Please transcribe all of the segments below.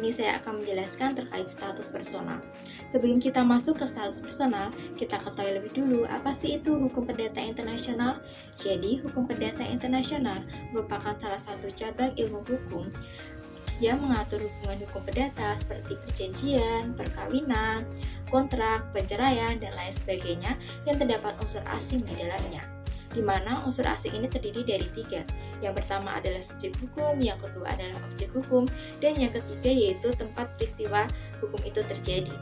ini saya akan menjelaskan terkait status personal. Sebelum kita masuk ke status personal, kita ketahui lebih dulu apa sih itu hukum perdata internasional. Jadi, hukum perdata internasional merupakan salah satu cabang ilmu hukum yang mengatur hubungan hukum perdata seperti perjanjian, perkawinan, kontrak, perceraian, dan lain sebagainya yang terdapat unsur asing di dalamnya, di mana unsur asing ini terdiri dari 3. Yang pertama adalah subjek hukum, yang kedua adalah objek hukum, dan yang ketiga yaitu tempat peristiwa hukum itu terjadi.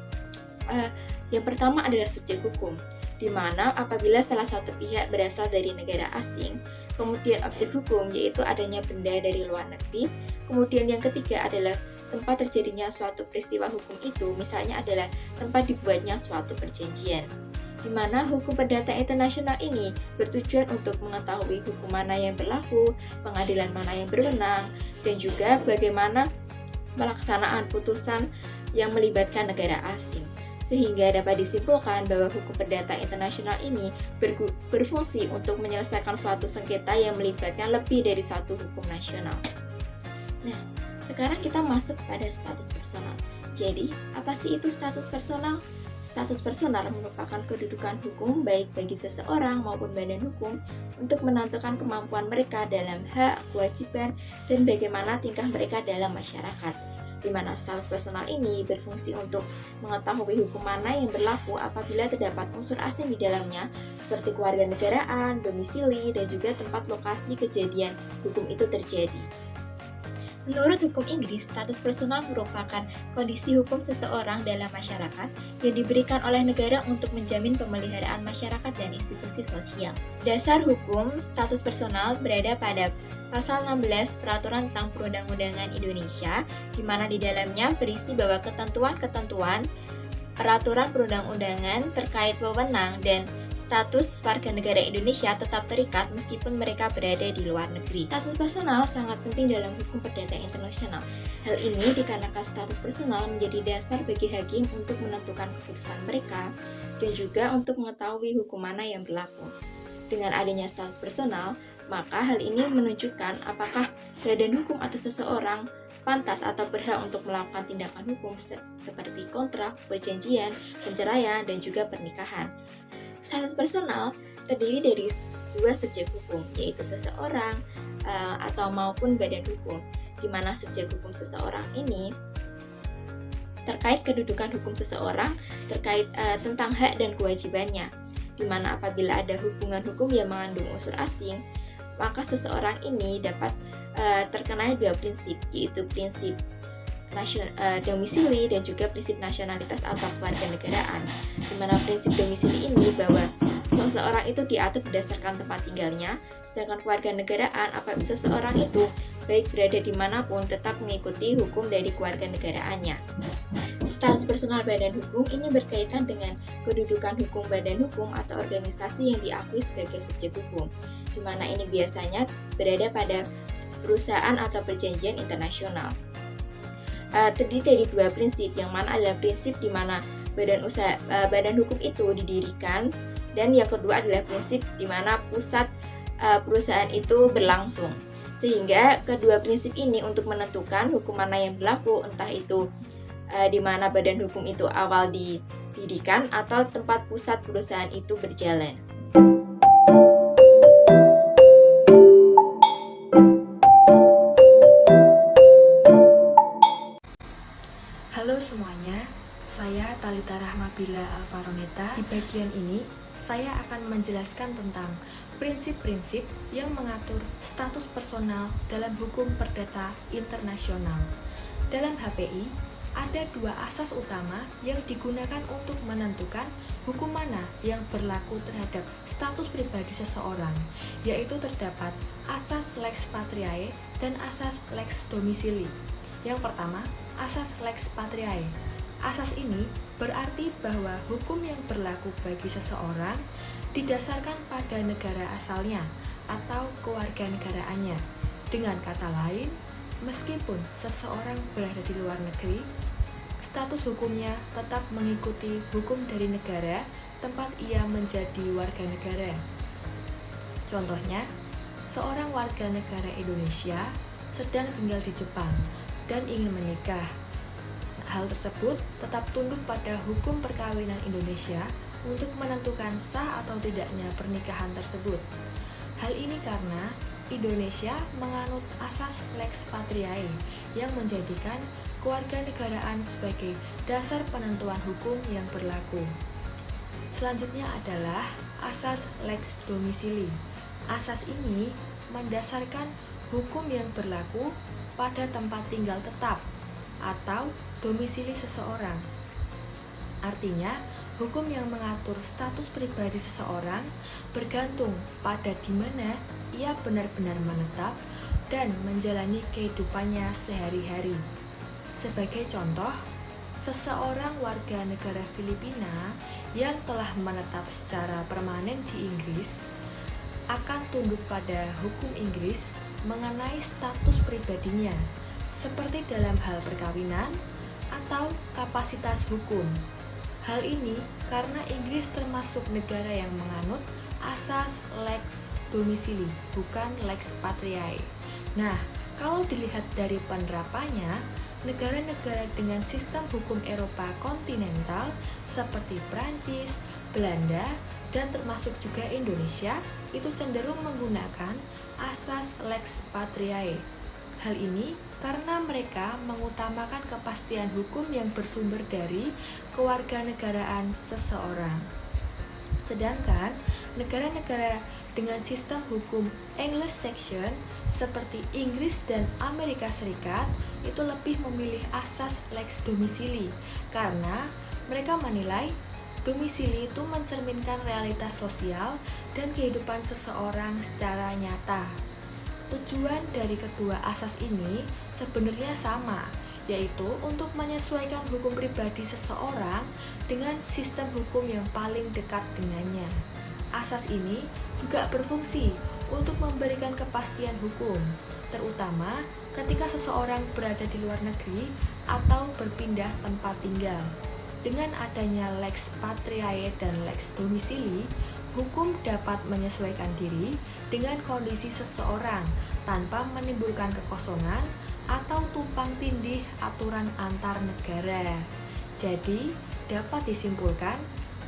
Yang pertama adalah subjek hukum, di mana apabila salah satu pihak berasal dari negara asing. Kemudian objek hukum yaitu adanya benda dari luar negeri. Kemudian yang ketiga adalah tempat terjadinya suatu peristiwa hukum itu, misalnya adalah tempat dibuatnya suatu perjanjian. Di mana hukum perdata internasional ini bertujuan untuk mengetahui hukum mana yang berlaku, pengadilan mana yang berwenang, dan juga bagaimana pelaksanaan putusan yang melibatkan negara asing. Sehingga dapat disimpulkan bahwa hukum perdata internasional ini berfungsi untuk menyelesaikan suatu sengketa yang melibatkan lebih dari satu hukum nasional. Nah, sekarang kita masuk pada status personal. Jadi, apa sih itu status personal? Status personal merupakan kedudukan hukum baik bagi seseorang maupun badan hukum untuk menentukan kemampuan mereka dalam hak, kewajiban, dan bagaimana tingkah mereka dalam masyarakat. Di mana status personal ini berfungsi untuk mengetahui hukum mana yang berlaku apabila terdapat unsur asing di dalamnya, seperti kewarganegaraan, domisili, dan juga tempat lokasi kejadian hukum itu terjadi. Menurut hukum Inggris, status personal merupakan kondisi hukum seseorang dalam masyarakat yang diberikan oleh negara untuk menjamin pemeliharaan masyarakat dan institusi sosial. Dasar hukum status personal berada pada Pasal 16 Peraturan tentang Perundang-undangan Indonesia, di mana di dalamnya berisi bahwa ketentuan-ketentuan peraturan perundang-undangan terkait wewenang dan status warga negara Indonesia tetap terikat meskipun mereka berada di luar negeri. Status personal sangat penting dalam hukum perdata internasional. Hal ini dikarenakan status personal menjadi dasar bagi hakim untuk menentukan keputusan mereka dan juga untuk mengetahui hukum mana yang berlaku. Dengan adanya status personal, maka hal ini menunjukkan apakah badan hukum atau seseorang pantas atau berhak untuk melakukan tindakan hukum seperti kontrak, perjanjian, perceraian, dan juga pernikahan. Status personal terdiri dari 2 subjek hukum, yaitu seseorang atau maupun badan hukum, di mana subjek hukum seseorang ini terkait kedudukan hukum seseorang, terkait tentang hak dan kewajibannya, di mana apabila ada hubungan hukum yang mengandung unsur asing, maka seseorang ini dapat terkena 2 prinsip, yaitu prinsip domisili dan juga prinsip nasionalitas atau kewarganegaraan. Di mana prinsip domisili ini bahwa seseorang itu diatur berdasarkan tempat tinggalnya, sedangkan kewarganegaraan apabila seseorang itu baik berada dimanapun tetap mengikuti hukum dari kewarganegaraannya. Status personal badan hukum ini berkaitan dengan kedudukan hukum badan hukum atau organisasi yang diakui sebagai subjek hukum, di mana ini biasanya berada pada perusahaan atau perjanjian internasional. Terdiri dari 2 prinsip, yang mana adalah prinsip di mana badan hukum itu didirikan, dan yang kedua adalah prinsip di mana pusat perusahaan itu berlangsung. Sehingga kedua prinsip ini untuk menentukan hukum mana yang berlaku, entah itu di mana badan hukum itu awal didirikan atau tempat pusat perusahaan itu berjalan. Halo semuanya, saya Talita Rahmabila Alvaroneta. Di bagian ini, saya akan menjelaskan tentang prinsip-prinsip yang mengatur status personal dalam hukum perdata internasional. Dalam HPI, ada 2 asas utama yang digunakan untuk menentukan hukum mana yang berlaku terhadap status pribadi seseorang, yaitu terdapat asas lex patriae dan asas lex domisili. Yang pertama, asas lex patriae. Asas ini berarti bahwa hukum yang berlaku bagi seseorang didasarkan pada negara asalnya atau kewarganegaraannya. Dengan kata lain, meskipun seseorang berada di luar negeri, status hukumnya tetap mengikuti hukum dari negara tempat ia menjadi warga negara. Contohnya, seorang warga negara Indonesia sedang tinggal di Jepang dan ingin menikah, hal tersebut tetap tunduk pada hukum perkawinan Indonesia untuk menentukan sah atau tidaknya pernikahan tersebut. Hal ini karena Indonesia menganut asas Lex Patriae yang menjadikan kewarganegaraan sebagai dasar penentuan hukum yang berlaku. Selanjutnya adalah asas Lex Domisili. Asas ini mendasarkan hukum yang berlaku pada tempat tinggal tetap atau domisili seseorang. Artinya, hukum yang mengatur status pribadi seseorang bergantung pada di mana ia benar-benar menetap dan menjalani kehidupannya sehari-hari. Sebagai contoh, seseorang warga negara Filipina yang telah menetap secara permanen di Inggris akan tunduk pada hukum Inggris mengenai status pribadinya, seperti dalam hal perkawinan atau kapasitas hukum. Hal ini karena Inggris termasuk negara yang menganut asas Lex Domisili, bukan Lex Patriae. Nah, kalau dilihat dari penerapannya, negara-negara dengan sistem hukum Eropa kontinental seperti Prancis, Belanda, dan termasuk juga Indonesia itu cenderung menggunakan asas Lex Patriae. Hal ini karena mereka mengutamakan kepastian hukum yang bersumber dari kewarganegaraan seseorang. Sedangkan negara-negara dengan sistem hukum Anglo-Saxon seperti Inggris dan Amerika Serikat itu lebih memilih asas Lex Domisili karena mereka menilai domisili itu mencerminkan realitas sosial dan kehidupan seseorang secara nyata. Tujuan dari kedua asas ini sebenarnya sama, yaitu untuk menyesuaikan hukum pribadi seseorang dengan sistem hukum yang paling dekat dengannya. Asas ini juga berfungsi untuk memberikan kepastian hukum, terutama ketika seseorang berada di luar negeri atau berpindah tempat tinggal. Dengan adanya Lex Patriae dan Lex Domisili, hukum dapat menyesuaikan diri dengan kondisi seseorang tanpa menimbulkan kekosongan atau tumpang tindih aturan antar negara. Jadi, dapat disimpulkan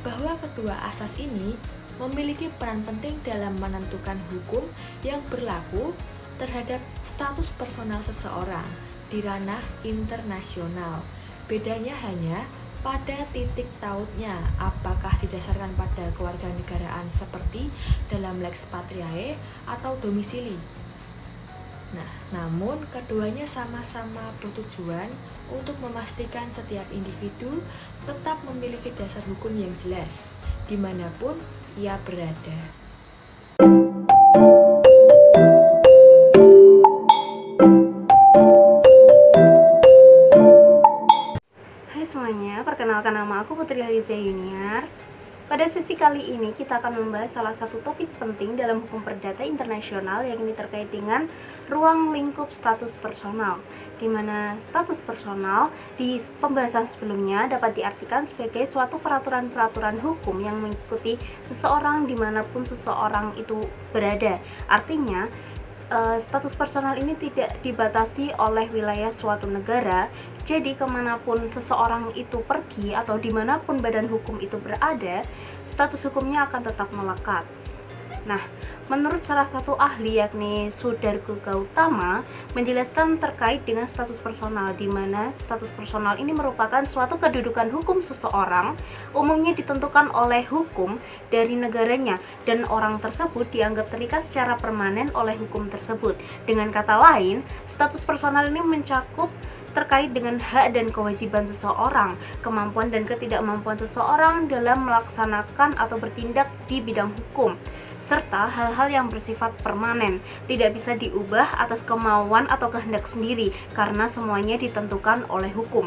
bahwa kedua asas ini memiliki peran penting dalam menentukan hukum yang berlaku terhadap status personal seseorang di ranah internasional. Bedanya hanya pada titik tautnya, apakah didasarkan pada kewarganegaraan seperti dalam Lex Patriae atau domisili. Nah, namun keduanya sama-sama bertujuan untuk memastikan setiap individu tetap memiliki dasar hukum yang jelas dimanapun ia berada. Perkenalkan, nama aku Putri Haliza Yuniar. Pada sesi kali ini kita akan membahas salah satu topik penting dalam hukum perdata internasional, yakni terkait dengan ruang lingkup status personal, di mana status personal di pembahasan sebelumnya dapat diartikan sebagai suatu peraturan-peraturan hukum yang mengikuti seseorang dimanapun seseorang itu berada. Artinya, status personal ini tidak dibatasi oleh wilayah suatu negara. Jadi kemanapun seseorang itu pergi atau dimanapun badan hukum itu berada, status hukumnya akan tetap melekat. Nah, menurut salah satu ahli yakni Sudargo Gautama menjelaskan terkait dengan status personal, di mana status personal ini merupakan suatu kedudukan hukum seseorang, umumnya ditentukan oleh hukum dari negaranya dan orang tersebut dianggap terikat secara permanen oleh hukum tersebut. Dengan kata lain, status personal ini mencakup terkait dengan hak dan kewajiban seseorang, kemampuan dan ketidakmampuan seseorang dalam melaksanakan atau bertindak di bidang hukum, serta hal-hal yang bersifat permanen, tidak bisa diubah atas kemauan atau kehendak sendiri karena semuanya ditentukan oleh hukum.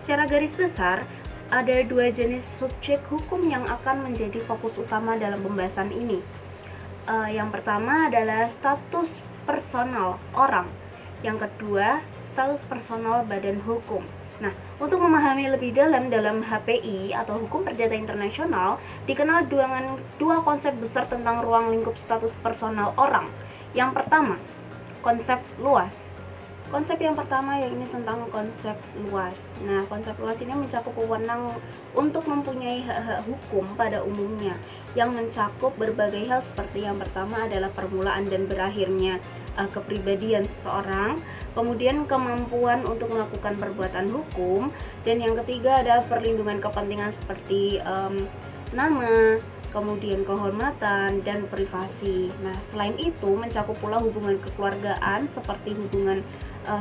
Secara garis besar, ada dua jenis subjek hukum yang akan menjadi fokus utama dalam pembahasan ini. Yang pertama adalah status personal orang, yang kedua status personal badan hukum. Nah, untuk memahami lebih dalam HPI atau Hukum Perdata Internasional, dikenal dengan dua konsep besar tentang ruang lingkup status personal orang. Yang pertama, konsep luas. Konsep yang pertama yakni tentang konsep luas. Nah, konsep luas ini mencakup wewenang untuk mempunyai hak-hak hukum pada umumnya yang mencakup berbagai hal seperti yang pertama adalah permulaan dan berakhirnya kepribadian seseorang, kemudian kemampuan untuk melakukan perbuatan hukum, dan yang ketiga ada perlindungan kepentingan seperti nama, kemudian kehormatan dan privasi. Nah, selain itu mencakup pula hubungan kekeluargaan seperti hubungan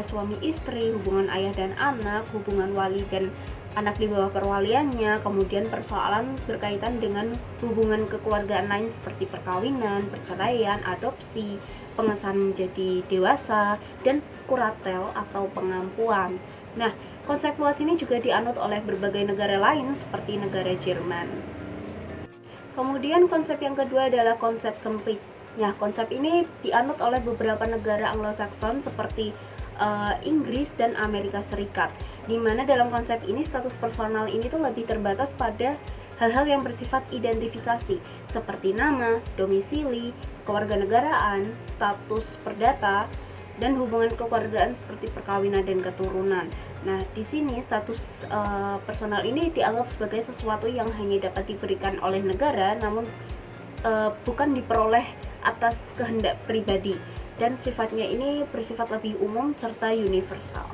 suami istri, hubungan ayah dan anak, hubungan wali dan anak di bawah perwaliannya, kemudian persoalan berkaitan dengan hubungan kekeluargaan lain seperti perkawinan, perceraian, adopsi, pengesahan menjadi dewasa, dan kuratel atau pengampuan. Nah, konsep luas ini juga dianut oleh berbagai negara lain seperti negara Jerman. Kemudian konsep yang kedua adalah konsep sempit. Nah, konsep ini dianut oleh beberapa negara Anglo-Saxon seperti Inggris dan Amerika Serikat, di mana dalam konsep ini status personal ini tuh lebih terbatas pada hal-hal yang bersifat identifikasi seperti nama, domisili, kewarganegaraan, status perdata, dan hubungan kekeluargaan seperti perkawinan dan keturunan. Nah, di sini status personal ini dianggap sebagai sesuatu yang hanya dapat diberikan oleh negara, namun bukan diperoleh atas kehendak pribadi, dan sifatnya ini bersifat lebih umum serta universal.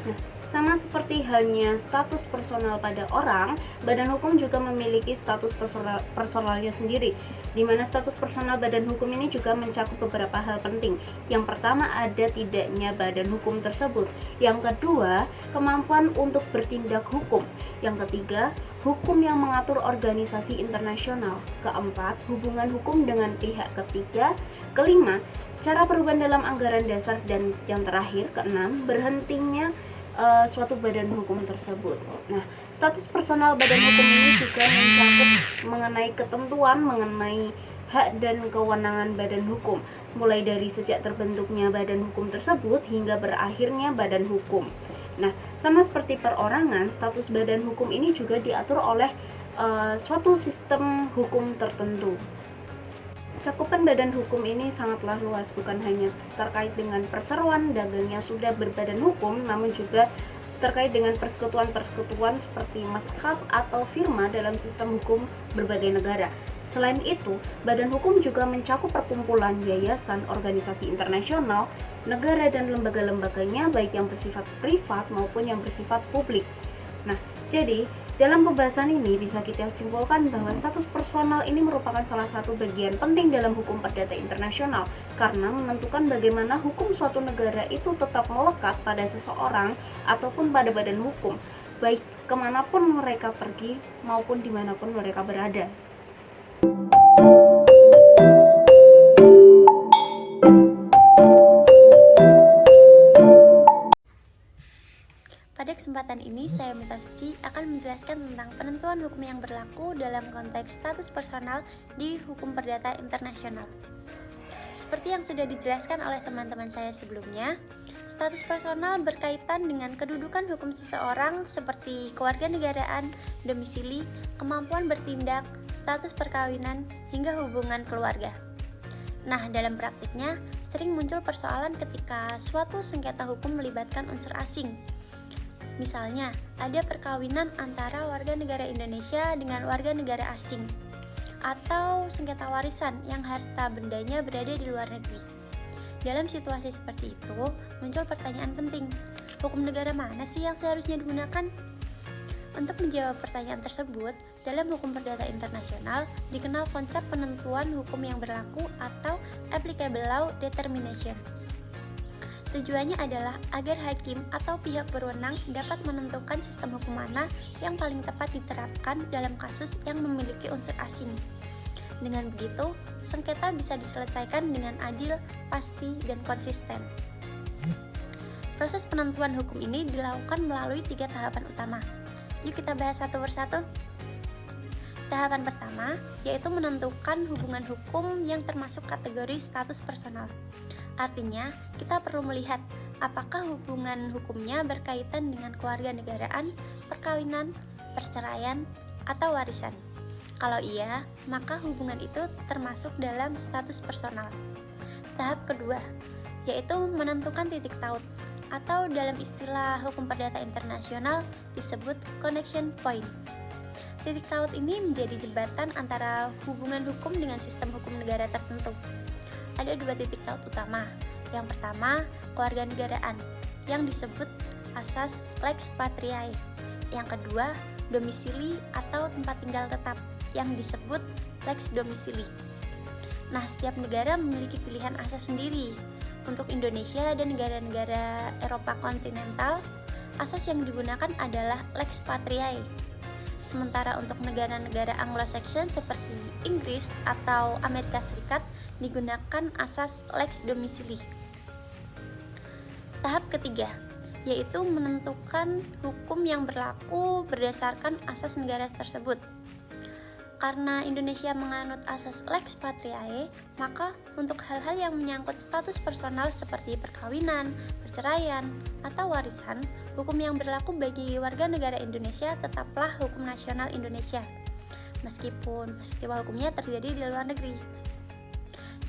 Nah, sama seperti halnya status personal pada orang, badan hukum juga memiliki status personalnya sendiri, di mana status personal badan hukum ini juga mencakup beberapa hal penting. Yang pertama, ada tidaknya badan hukum tersebut. Yang kedua, kemampuan untuk bertindak hukum. Yang ketiga, hukum yang mengatur organisasi internasional. Keempat, hubungan hukum dengan pihak ketiga. Kelima, cara perubahan dalam anggaran dasar. Dan yang terakhir, keenam, berhentinya suatu badan hukum tersebut. Nah, status personal badan hukum ini juga mencakup mengenai ketentuan mengenai hak dan kewenangan badan hukum, mulai dari sejak terbentuknya badan hukum tersebut hingga berakhirnya badan hukum. Nah, sama seperti perorangan, status badan hukum ini juga diatur oleh suatu sistem hukum tertentu. Cakupan badan hukum ini sangatlah luas, bukan hanya terkait dengan perseroan dagang yang sudah berbadan hukum, namun juga terkait dengan persekutuan-persekutuan seperti mazhab atau firma dalam sistem hukum berbagai negara. Selain itu, badan hukum juga mencakup perkumpulan, yayasan, organisasi internasional, negara dan lembaga-lembaganya, baik yang bersifat privat maupun yang bersifat publik. Nah, jadi dalam pembahasan ini bisa kita simpulkan bahwa status personal ini merupakan salah satu bagian penting dalam hukum perdata internasional karena menentukan bagaimana hukum suatu negara itu tetap melekat pada seseorang ataupun pada badan hukum, baik kemanapun mereka pergi maupun dimanapun mereka berada. Pada kesempatan ini, saya Mita Suci akan menjelaskan tentang penentuan hukum yang berlaku dalam konteks status personal di hukum perdata internasional. Seperti yang sudah dijelaskan oleh teman-teman saya sebelumnya, status personal berkaitan dengan kedudukan hukum seseorang seperti kewarganegaraan, domisili, kemampuan bertindak, status perkawinan, hingga hubungan keluarga. Nah, dalam praktiknya, sering muncul persoalan ketika suatu sengketa hukum melibatkan unsur asing. Misalnya, ada perkawinan antara warga negara Indonesia dengan warga negara asing, atau sengketa warisan yang harta bendanya berada di luar negeri. Dalam situasi seperti itu, muncul pertanyaan penting, hukum negara mana sih yang seharusnya digunakan? Untuk menjawab pertanyaan tersebut, dalam hukum perdata internasional dikenal konsep penentuan hukum yang berlaku atau applicable law determination. Tujuannya adalah agar hakim atau pihak berwenang dapat menentukan sistem hukum mana yang paling tepat diterapkan dalam kasus yang memiliki unsur asing. Dengan begitu, sengketa bisa diselesaikan dengan adil, pasti, dan konsisten. Proses penentuan hukum ini dilakukan melalui 3 tahapan utama. Yuk kita bahas satu persatu. Tahapan pertama yaitu menentukan hubungan hukum yang termasuk kategori status personal. Artinya, kita perlu melihat apakah hubungan hukumnya berkaitan dengan kewarganegaraan, perkawinan, perceraian, atau warisan. Kalau iya, maka hubungan itu termasuk dalam status personal. Tahap kedua, yaitu menentukan titik taut, atau dalam istilah hukum perdata internasional disebut connection point. Titik taut ini menjadi jembatan antara hubungan hukum dengan sistem hukum negara tertentu. Ada dua titik taut utama. Yang pertama, kewarganegaraan yang disebut asas lex patriae. Yang kedua, domisili atau tempat tinggal tetap yang disebut lex domisili. Nah, setiap negara memiliki pilihan asas sendiri. Untuk Indonesia dan negara-negara Eropa kontinental, asas yang digunakan adalah lex patriae. Sementara untuk negara-negara Anglo-Saxon seperti Inggris atau Amerika Serikat digunakan asas lex domisili. Tahap ketiga, yaitu menentukan hukum yang berlaku berdasarkan asas negara tersebut. Karena Indonesia menganut asas lex patriae, maka untuk hal-hal yang menyangkut status personal seperti perkawinan, perceraian, atau warisan, hukum yang berlaku bagi warga negara Indonesia tetaplah hukum nasional Indonesia, meskipun peristiwa hukumnya terjadi di luar negeri.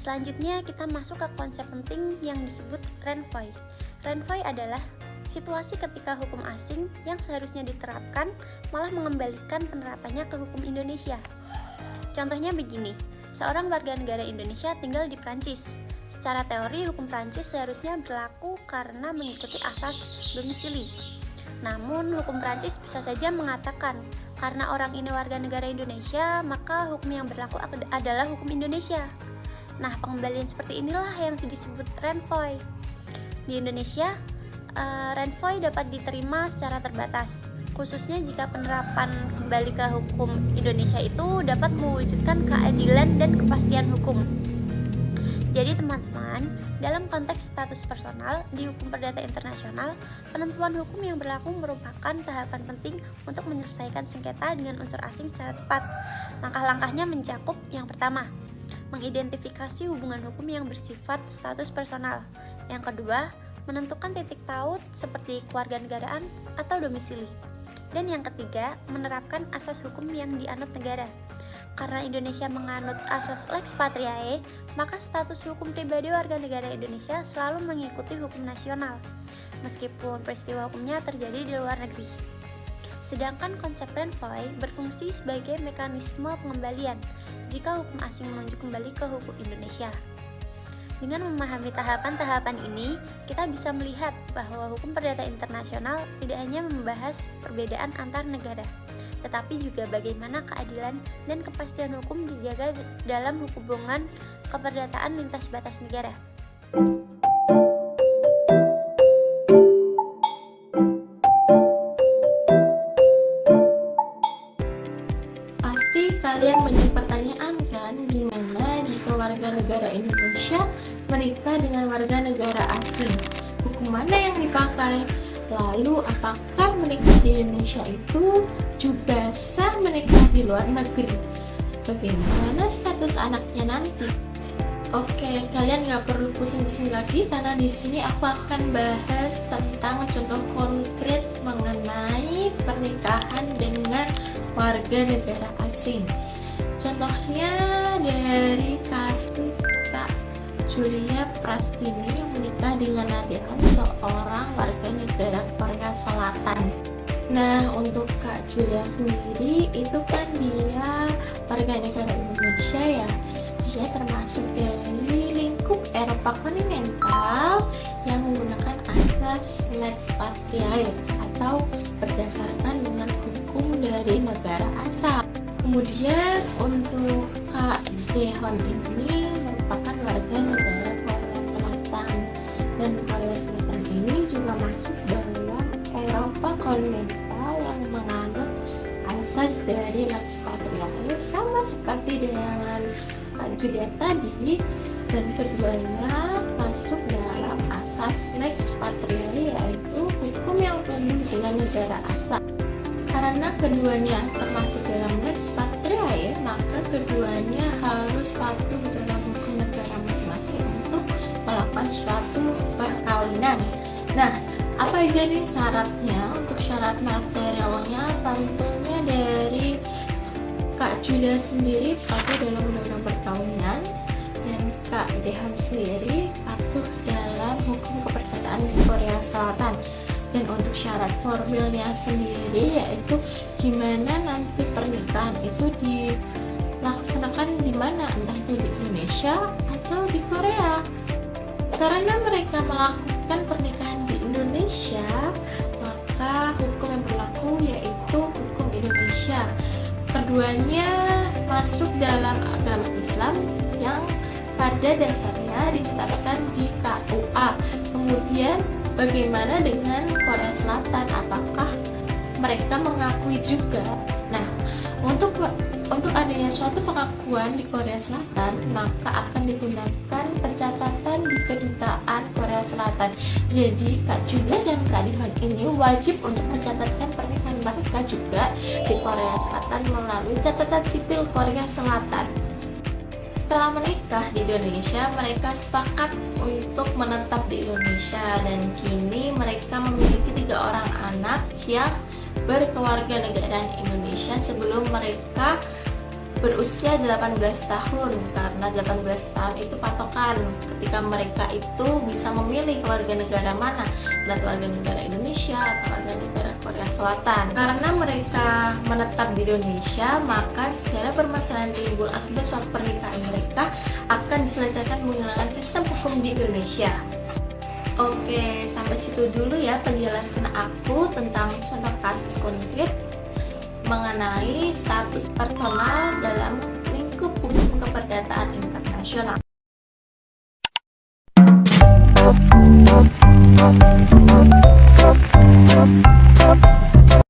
Selanjutnya kita masuk ke konsep penting yang disebut renvoi. Renvoi adalah situasi ketika hukum asing yang seharusnya diterapkan malah mengembalikan penerapannya ke hukum Indonesia. Contohnya begini, seorang warga negara Indonesia tinggal di Prancis. Secara teori, hukum Prancis seharusnya berlaku karena mengikuti asas domisili. Namun, hukum Prancis bisa saja mengatakan, karena orang ini warga negara Indonesia, maka hukum yang berlaku adalah hukum Indonesia. Nah, pengembalian seperti inilah yang disebut renvoi. Di Indonesia, renvoi dapat diterima secara terbatas, khususnya jika penerapan kembali ke hukum Indonesia itu dapat mewujudkan keadilan dan kepastian hukum. Jadi teman-teman, dalam konteks status personal di hukum perdata internasional, penentuan hukum yang berlaku merupakan tahapan penting untuk menyelesaikan sengketa dengan unsur asing secara tepat. Langkah-langkahnya mencakup yang pertama, mengidentifikasi hubungan hukum yang bersifat status personal. Yang kedua, menentukan titik taut seperti kewarganegaraan atau domisili. Dan yang ketiga, menerapkan asas hukum yang dianut negara. Karena Indonesia menganut asas lex patriae, maka status hukum pribadi warga negara Indonesia selalu mengikuti hukum nasional, meskipun peristiwa hukumnya terjadi di luar negeri. Sedangkan konsep renvoi berfungsi sebagai mekanisme pengembalian jika hukum asing menunjuk kembali ke hukum Indonesia. Dengan memahami tahapan-tahapan ini, kita bisa melihat bahwa hukum perdata internasional tidak hanya membahas perbedaan antar negara, tetapi juga bagaimana keadilan dan kepastian hukum dijaga dalam hubungan keperdataan lintas batas negara. Pasti kalian menjadi pertanyaan kan, gimana jika warga negara Indonesia menikah dengan warga negara asing? Hukum mana yang dipakai? Lalu apakah menikah di Indonesia itu juga sah menikah di luar negeri? Bagaimana status anaknya nanti? Oke, kalian nggak perlu pusing-pusing lagi karena di sini aku akan bahas tentang contoh konkret mengenai pernikahan dengan warga negara asing. Contohnya dari kasus Kak Julia Prastini yang menikah dengan Nadehan, seorang warga negara Korea Selatan. Nah, untuk Kak Julia sendiri itu kan dia warga negara Indonesia ya. Dia termasuk dari lingkup Eropa kontinental yang menggunakan asas lex patriae atau berdasarkan dengan hukum dari negara asal. Kemudian untuk Kak Daehon ini merupakan warga negara Korea Selatan, dan Korea Selatan ini juga masuk dalam Eropa kontinental yang menganut asas dari lex patriae sama seperti dengan Kak Julia tadi, dan keduanya masuk dalam asas lex patriae, yaitu hukum yang tumbuh dengan negara asal. Karena keduanya termasuk dalam lex patriae, maka keduanya harus patuh dalam hukum negara masing-masing untuk melakukan suatu perkawinan. Nah, apa aja nih syaratnya? Untuk syarat materialnya tentunya dari Kak Julia sendiri patuh dalam undang-undang perkawinan, dan Kak Daehon sendiri patuh dalam dalam hukum keperdataan di Korea Selatan. Dan untuk syarat formilnya sendiri yaitu gimana nanti pernikahan itu dilaksanakan di mana, entah itu di Indonesia atau di Korea. Karena mereka melakukan pernikahan di Indonesia, maka hukum yang berlaku yaitu hukum Indonesia. Keduanya masuk dalam agama Islam yang pada dasarnya dicatatkan di KUA. Kemudian bagaimana dengan Korea Selatan? Apakah mereka mengakui juga? Nah, untuk adanya suatu pengakuan di Korea Selatan, maka akan digunakan pencatatan di kedutaan Korea Selatan. Jadi Kak Julia dan Kak Divan ini wajib untuk mencatatkan pernikahan mereka juga di Korea Selatan melalui catatan sipil Korea Selatan. Setelah menikah di Indonesia, mereka sepakat untuk menetap di Indonesia dan kini mereka memiliki 3 orang anak yang berkewarganegaraan Indonesia sebelum mereka berusia 18 tahun, karena 18 tahun itu patokan ketika mereka itu bisa memilih warga negara mana, warga negara Indonesia atau warga negara Korea Selatan. Karena mereka menetap di Indonesia, maka segala permasalahan timbul akibat suatu pernikahan mereka akan diselesaikan menggunakan sistem hukum di Indonesia. Oke, sampai situ dulu ya penjelasan aku tentang contoh kasus konkret mengenai status personal dalam lingkup hukum keperdataan internasional.